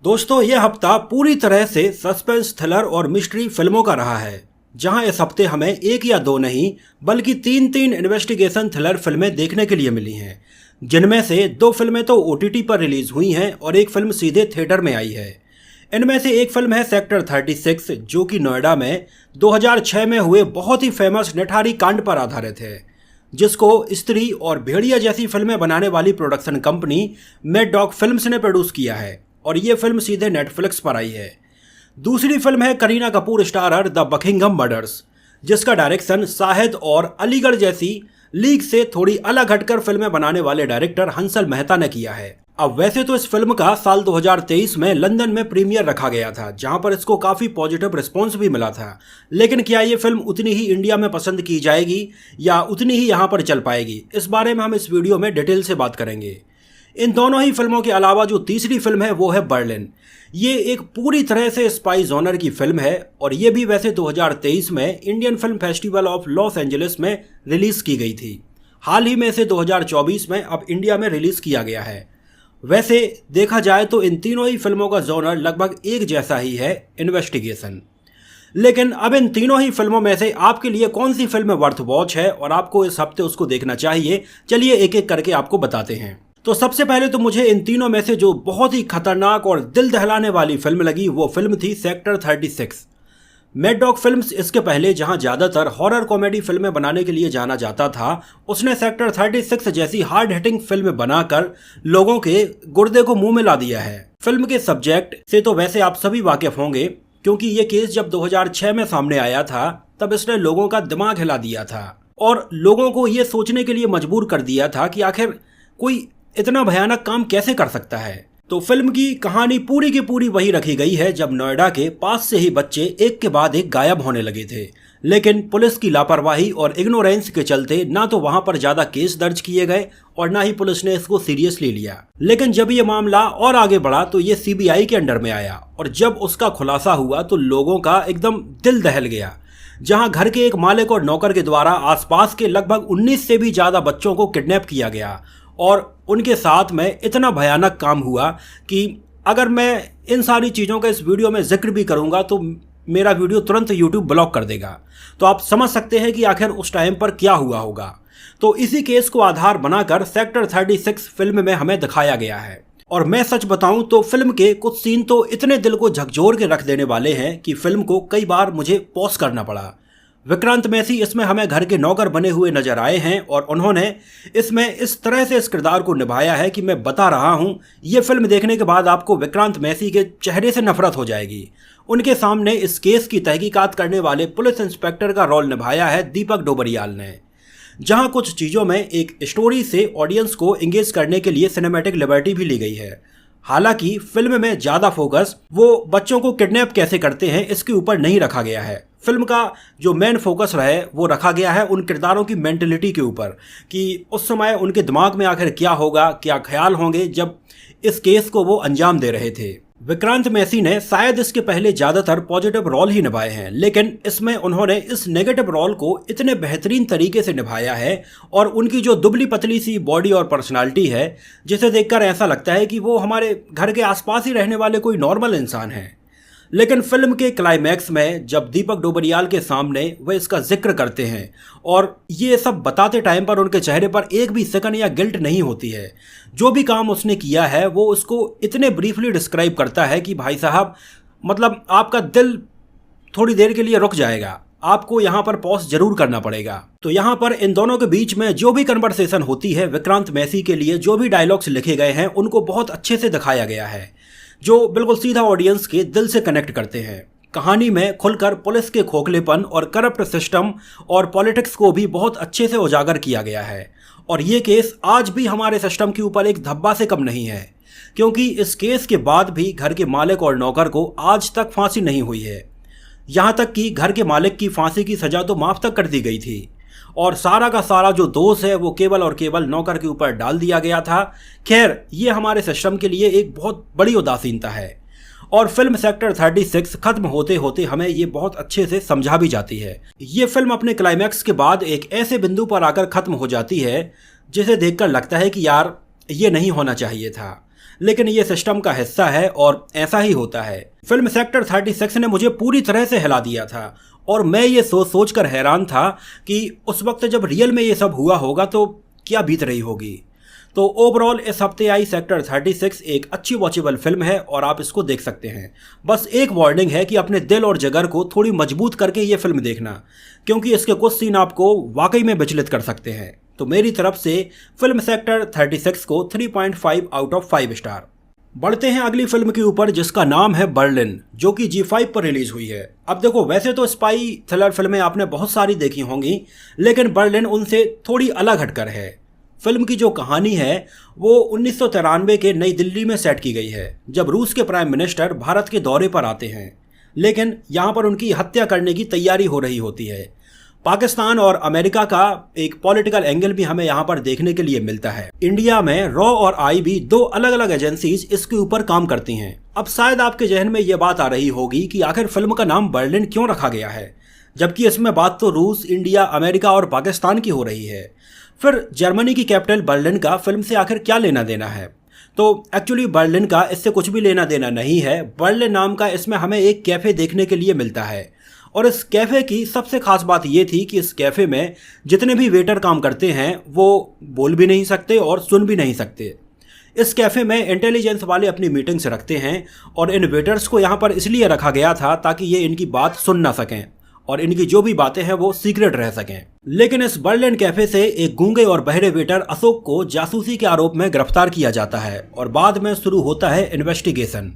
दोस्तों, ये हफ्ता पूरी तरह से सस्पेंस, थ्रिलर और मिस्ट्री फिल्मों का रहा है, जहां इस हफ्ते हमें एक या दो नहीं बल्कि तीन तीन इन्वेस्टिगेशन थ्रिलर फिल्में देखने के लिए मिली हैं, जिनमें से दो फिल्में तो ओटीटी पर रिलीज हुई हैं और एक फिल्म सीधे थिएटर में आई है। इनमें से एक फिल्म है सेक्टर 36, जो कि नोएडा में 2006 में हुए बहुत ही फेमस निठारी कांड पर आधारित है, जिसको स्त्री और भेड़िया जैसी फिल्में बनाने वाली production company mad dog films ने प्रोड्यूस किया है और ये फिल्म सीधे नेटफ्लिक्स पर आई है। दूसरी फिल्म है Kareena Kapoor starrer the Buckingham murders, जिसका डायरेक्शन शाहिद और अलीगढ़ जैसी लीग से थोड़ी अलग हटकर फिल्में बनाने वाले डायरेक्टर हंसल मेहता ने किया है। अब वैसे तो इस फिल्म का साल 2023 में लंदन में प्रीमियर रखा गया था, जहां पर इसको काफ़ी पॉजिटिव रिस्पॉन्स भी मिला था, लेकिन क्या ये फिल्म उतनी ही इंडिया में पसंद की जाएगी या उतनी ही यहां पर चल पाएगी, इस बारे में हम इस वीडियो में डिटेल से बात करेंगे। इन दोनों ही फिल्मों के अलावा जो तीसरी फिल्म है वो है बर्लिन। ये एक पूरी तरह से स्पाई जॉनर की फिल्म है और ये भी वैसे 2023 में Indian film festival of Los Angeles में रिलीज़ की गई थी। हाल ही में इसे 2024 में अब इंडिया में रिलीज़ किया गया है। वैसे देखा जाए तो इन तीनों ही फिल्मों का जॉनर लगभग एक जैसा ही है, इन्वेस्टिगेशन। लेकिन अब इन तीनों ही फिल्मों में से आपके लिए कौन सी फिल्म वर्थ वॉच है और आपको इस हफ्ते उसको देखना चाहिए, चलिए एक एक करके आपको बताते हैं। तो सबसे पहले तो मुझे इन तीनों में से जो बहुत ही खतरनाक और दिल दहलाने वाली फिल्म लगी वो फिल्म थी सेक्टर 36। मैड डॉग फिल्म्स इसके पहले जहां ज़्यादातर हॉरर कॉमेडी फिल्में बनाने के लिए जाना जाता था, उसने सेक्टर 36 जैसी हार्ड हिटिंग फिल्म बनाकर लोगों के गुर्दे को मुंह में ला दिया है। फिल्म के सब्जेक्ट से तो वैसे आप सभी वाकिफ होंगे, क्योंकि ये केस जब 2006 में सामने आया था तब इसने लोगों का दिमाग हिला दिया था और लोगों को ये सोचने के लिए मजबूर कर दिया था कि आखिर कोई इतना भयानक काम कैसे कर सकता है। तो फिल्म की कहानी पूरी की पूरी वही रखी गई है जब नोएडा के पास से ही बच्चे एक के बाद एक गायब होने लगे थे, लेकिन पुलिस की लापरवाही और इग्नोरेंस के चलते ना तो वहां पर ज्यादा केस दर्ज किए गए और ना ही पुलिस ने इसको सीरियसली लिया। लेकिन जब ये मामला और आगे बढ़ा तो ये सीबीआई के अंडर में आया और जब उसका खुलासा हुआ तो लोगों का एकदम दिल दहल गया, जहां घर के एक मालिक और नौकर के द्वारा आसपास के लगभग 19 से भी ज्यादा बच्चों को किडनैप किया गया और उनके साथ में इतना भयानक काम हुआ कि अगर मैं इन सारी चीज़ों का इस वीडियो में जिक्र भी करूंगा तो मेरा वीडियो तुरंत यूट्यूब ब्लॉक कर देगा। तो आप समझ सकते हैं कि आखिर उस टाइम पर क्या हुआ होगा। तो इसी केस को आधार बनाकर सेक्टर 36 फिल्म में हमें दिखाया गया है और मैं सच बताऊं तो फिल्म के कुछ सीन तो इतने दिल को झकझोर के रख देने वाले हैं कि फिल्म को कई बार मुझे पॉज करना पड़ा। विक्रांत मैसी इसमें हमें घर के नौकर बने हुए नजर आए हैं और उन्होंने इसमें इस तरह से इस किरदार को निभाया है कि मैं बता रहा हूं, ये फिल्म देखने के बाद आपको विक्रांत मैसी के चेहरे से नफरत हो जाएगी। उनके सामने इस केस की तहकीकात करने वाले पुलिस इंस्पेक्टर का रोल निभाया है दीपक डोबरियाल ने, जहां कुछ चीज़ों में एक स्टोरी से ऑडियंस को एंगेज करने के लिए सिनेमैटिक लिबर्टी भी ली गई है। हालांकि फिल्म में ज़्यादा फोकस वो बच्चों को किडनैप कैसे करते हैं इसके ऊपर नहीं रखा गया है। फिल्म का जो मेन फोकस रहे वो रखा गया है उन किरदारों की मेंटलिटी के ऊपर कि उस समय उनके दिमाग में आखिर क्या होगा, क्या ख्याल होंगे जब इस केस को वो अंजाम दे रहे थे। विक्रांत मैसी ने शायद इसके पहले ज़्यादातर पॉजिटिव रोल ही निभाए हैं, लेकिन इसमें उन्होंने इस नेगेटिव रोल को इतने बेहतरीन तरीके से निभाया है और उनकी जो दुबली पतली सी बॉडी और पर्सनालिटी है, जिसे देखकर ऐसा लगता है कि वो हमारे घर के आसपास ही रहने वाले कोई नॉर्मल इंसान हैं। लेकिन फिल्म के क्लाइमैक्स में जब दीपक डोबरियाल के सामने वह इसका जिक्र करते हैं और ये सब बताते टाइम पर उनके चेहरे पर एक भी सेकंड या गिल्ट नहीं होती है। जो भी काम उसने किया है वो उसको इतने ब्रीफली डिस्क्राइब करता है कि भाई साहब, मतलब आपका दिल थोड़ी देर के लिए रुक जाएगा, आपको यहाँ पर पॉज जरूर करना पड़ेगा। तो यहाँ पर इन दोनों के बीच में जो भी कन्वर्सेशन होती है, विक्रांत मैसी के लिए जो भी डायलॉग्स लिखे गए हैं उनको बहुत अच्छे से दिखाया गया है, जो बिल्कुल सीधा ऑडियंस के दिल से कनेक्ट करते हैं। कहानी में खुलकर पुलिस के खोखलेपन और करप्ट सिस्टम और पॉलिटिक्स को भी बहुत अच्छे से उजागर किया गया है और ये केस आज भी हमारे सिस्टम के ऊपर एक धब्बा से कम नहीं है, क्योंकि इस केस के बाद भी घर के मालिक और नौकर को आज तक फांसी नहीं हुई है। यहाँ तक कि घर के मालिक की फांसी की सज़ा तो माफ़ तक कर दी गई थी और सारा का सारा जो दोष है वो केवल और केवल नौकर के ऊपर डाल दिया गया था। खैर, ये हमारे सिस्टम के लिए एक बहुत बड़ी उदासीनता है और फिल्म सेक्टर 36 खत्म होते होते हमें ये बहुत अच्छे से समझा भी जाती है। ये फिल्म अपने क्लाइमैक्स के बाद एक ऐसे बिंदु पर आकर खत्म हो जाती है जिसे देखकर लगता है कि यार ये नहीं होना चाहिए था, लेकिन ये सिस्टम का हिस्सा है और ऐसा ही होता है। फिल्म सेक्टर 36 ने मुझे पूरी तरह से हिला दिया था और मैं ये सोच कर हैरान था कि उस वक्त जब रियल में ये सब हुआ होगा तो क्या बीत रही होगी। तो ओवरऑल इस हफ्ते आई सेक्टर 36 एक अच्छी वॉचेबल फिल्म है और आप इसको देख सकते हैं। बस एक वार्निंग है कि अपने दिल और जिगर को थोड़ी मजबूत करके ये फिल्म देखना, क्योंकि इसके कुछ सीन आपको वाकई में विचलित कर सकते हैं। तो मेरी तरफ से फिल्म सेक्टर 36 को 3.5 आउट ऑफ 5 स्टार। बढ़ते हैं अगली फिल्म के ऊपर जिसका नाम है बर्लिन, जो कि G5 पर रिलीज हुई है। अब देखो, वैसे तो स्पाई थ्रिलर फिल्में आपने बहुत सारी देखी होंगी, लेकिन बर्लिन उनसे थोड़ी अलग हटकर है। फिल्म की जो कहानी है वो 1993 के नई दिल्ली में सेट की गई है, जब रूस के प्राइम मिनिस्टर भारत के दौरे पर आते हैं, लेकिन यहाँ पर उनकी हत्या करने की तैयारी हो रही होती है। पाकिस्तान और अमेरिका का एक पॉलिटिकल एंगल भी हमें यहाँ पर देखने के लिए मिलता है। इंडिया में रॉ और IB दो अलग अलग एजेंसीज इसके ऊपर काम करती हैं। अब शायद आपके जहन में ये बात आ रही होगी कि आखिर फिल्म का नाम बर्लिन क्यों रखा गया है, जबकि इसमें बात तो रूस, इंडिया, अमेरिका और पाकिस्तान की हो रही है। फिर जर्मनी की कैपिटल बर्लिन का फिल्म से आखिर क्या लेना देना है? तो एक्चुअली बर्लिन का इससे कुछ भी लेना देना नहीं है। बर्लिन नाम का इसमें हमें एक कैफ़े देखने के लिए मिलता है और इस कैफ़े की सबसे खास बात ये थी कि इस कैफ़े में जितने भी वेटर काम करते हैं वो बोल भी नहीं सकते और सुन भी नहीं सकते। इस कैफ़े में इंटेलिजेंस वाले अपनी मीटिंग्स रखते हैं और इन वेटर्स को यहाँ पर इसलिए रखा गया था ताकि ये इनकी बात सुन ना सकें और इनकी जो भी बातें हैं वो सीक्रेट रह सकें। लेकिन इस बर्लिन कैफे से एक गूंगे और बहरे वेटर अशोक को जासूसी के आरोप में गिरफ्तार किया जाता है और बाद में शुरू होता है इन्वेस्टिगेशन।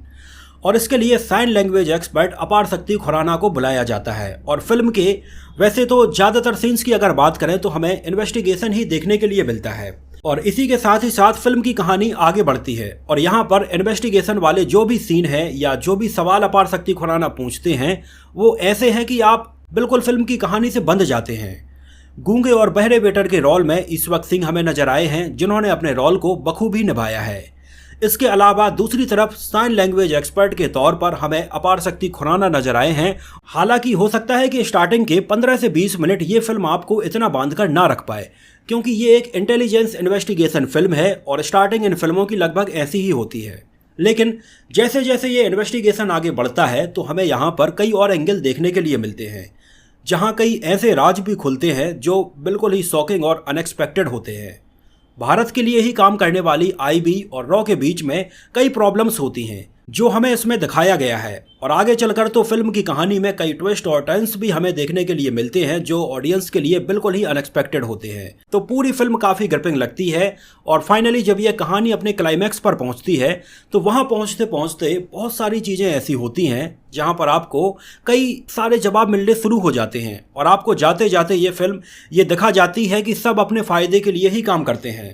और इसके लिए साइन लैंग्वेज एक्सपर्ट अपार शक्ति खुराना को बुलाया जाता है। और फिल्म के वैसे तो ज़्यादातर सीन्स की अगर बात करें तो हमें इन्वेस्टिगेशन ही देखने के लिए मिलता है और इसी के साथ ही साथ फिल्म की कहानी आगे बढ़ती है। और यहाँ पर इन्वेस्टिगेशन वाले जो भी सीन है या जो भी सवाल अपार शक्ति खुराना पूछते हैं वो ऐसे हैं कि आप बिल्कुल फिल्म की कहानी से बंध जाते हैं। गूंगे और बहरे वेटर के रोल में ईश्वर सिंह हमें नजर आए हैं, जिन्होंने अपने रोल को बखूबी निभाया है। इसके अलावा दूसरी तरफ साइन लैंग्वेज एक्सपर्ट के तौर पर हमें अपार शक्ति खुराना नजर आए हैं। हालांकि हो सकता है कि स्टार्टिंग के 15 से 20 मिनट ये फिल्म आपको इतना बांधकर ना रख पाए, क्योंकि ये एक इंटेलिजेंस इन्वेस्टिगेशन फिल्म है और स्टार्टिंग इन फिल्मों की लगभग ऐसी ही होती है। लेकिन जैसे जैसे ये इन्वेस्टिगेशन आगे बढ़ता है तो हमें यहाँ पर कई और एंगल देखने के लिए मिलते हैं, जहाँ कई ऐसे राज भी खुलते हैं जो बिल्कुल ही शॉकिंग और अनएक्सपेक्टेड होते हैं। भारत के लिए ही काम करने वाली IB और रॉ के बीच में कई प्रॉब्लम्स होती हैं जो हमें इसमें दिखाया गया है और आगे चलकर तो फिल्म की कहानी में कई ट्विस्ट और टर्न्स भी हमें देखने के लिए मिलते हैं जो ऑडियंस के लिए बिल्कुल ही अनएक्सपेक्टेड होते हैं। तो पूरी फिल्म काफ़ी ग्रिपिंग लगती है और फाइनली जब यह कहानी अपने क्लाइमैक्स पर पहुंचती है तो वहां पहुंचते पहुंचते बहुत सारी चीज़ें ऐसी होती हैं जहां पर आपको कई सारे जवाब मिलने शुरू हो जाते हैं और आपको जाते जाते ये फिल्म ये दिखा जाती है कि सब अपने फ़ायदे के लिए ही काम करते हैं।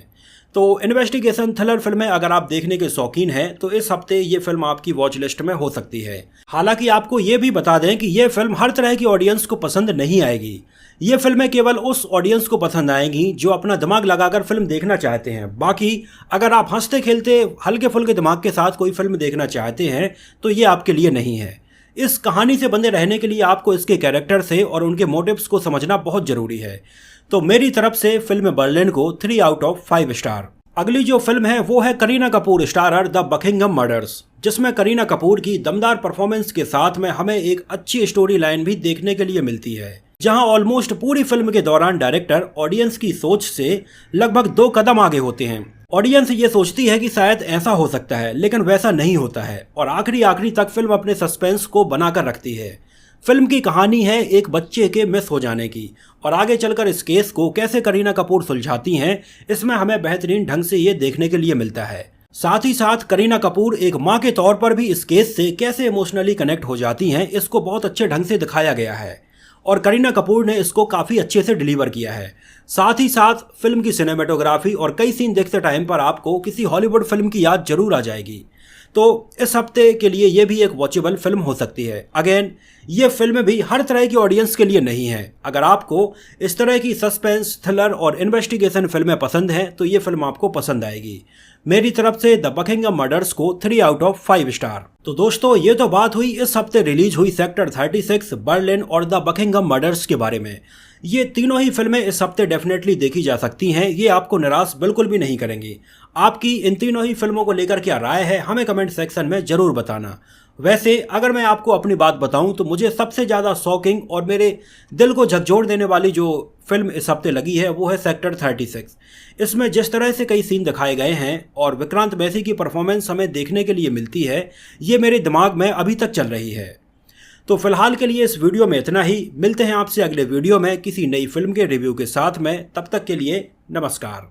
तो इन्वेस्टिगेशन थ्रिलर फिल्में अगर आप देखने के शौकीन हैं तो इस हफ्ते ये फिल्म आपकी वॉच लिस्ट में हो सकती है। हालांकि आपको ये भी बता दें कि ये फिल्म हर तरह की ऑडियंस को पसंद नहीं आएगी। ये फिल्में केवल उस ऑडियंस को पसंद आएंगी जो अपना दिमाग लगाकर फिल्म देखना चाहते हैं। बाकी अगर आप हंसते खेलते हल्के फुल्के दिमाग के साथ कोई फिल्म देखना चाहते हैं तो ये आपके लिए नहीं है। इस कहानी से बंधे रहने के लिए आपको इसके कैरेक्टर से और उनके मोटिव्स को समझना बहुत ज़रूरी है। तो मेरी तरफ से फिल्म बर्लिन को 3 आउट ऑफ 5 स्टार। अगली जो फिल्म है वो है Kareena Kapoor starrer the Buckingham murders, जिसमें करीना कपूर की दमदार परफॉर्मेंस के साथ में हमें एक अच्छी स्टोरी लाइन भी देखने के लिए मिलती है, जहां ऑलमोस्ट पूरी फिल्म के दौरान डायरेक्टर ऑडियंस की सोच से लगभग 2 कदम आगे होते हैं। ऑडियंस ये सोचती है कि शायद ऐसा हो सकता है, लेकिन वैसा नहीं होता है और आखिरी तक फिल्म अपने सस्पेंस को बनाकर रखती है। फिल्म की कहानी है एक बच्चे के मिस हो जाने की और आगे चलकर इस केस को कैसे करीना कपूर सुलझाती हैं, इसमें हमें बेहतरीन ढंग से ये देखने के लिए मिलता है। साथ ही साथ करीना कपूर एक माँ के तौर पर भी इस केस से कैसे इमोशनली कनेक्ट हो जाती हैं, इसको बहुत अच्छे ढंग से दिखाया गया है और करीना कपूर ने इसको काफ़ी अच्छे से डिलीवर किया है। साथ ही साथ फिल्म की सिनेमेटोग्राफी और कई सीन देखते टाइम पर आपको किसी हॉलीवुड फिल्म की याद जरूर आ जाएगी। तो इस हफ्ते के लिए ये भी एक वॉचेबल फिल्म हो सकती है। अगेन ये फिल्म भी हर तरह की ऑडियंस के लिए नहीं है। अगर आपको इस तरह की सस्पेंस, थ्रिलर और इन्वेस्टिगेशन फिल्में पसंद हैं तो ये फिल्म आपको पसंद आएगी। मेरी तरफ से द बकिंघम मर्डर्स को 3 आउट ऑफ 5 स्टार। तो दोस्तों ये तो बात हुई इस हफ्ते रिलीज हुई सेक्टर 36, बर्लिन और द बकिंघम मर्डर्स के बारे में। ये तीनों ही फिल्में इस हफ्ते डेफिनेटली देखी जा सकती हैं, ये आपको निराश बिल्कुल भी नहीं करेंगी। आपकी इन तीनों ही फिल्मों को लेकर क्या राय है हमें कमेंट सेक्शन में ज़रूर बताना। वैसे अगर मैं आपको अपनी बात बताऊं तो मुझे सबसे ज़्यादा शॉकिंग और मेरे दिल को झकझोर देने वाली जो फिल्म इस हफ्ते लगी है वो है सेक्टर 36। इसमें जिस तरह से कई सीन दिखाए गए हैं और विक्रांत मैसी की परफॉर्मेंस हमें देखने के लिए मिलती है, ये मेरे दिमाग में अभी तक चल रही है। तो फिलहाल के लिए इस वीडियो में इतना ही। मिलते हैं आपसे अगले वीडियो में किसी नई फिल्म के रिव्यू के साथ में। तब तक के लिए नमस्कार।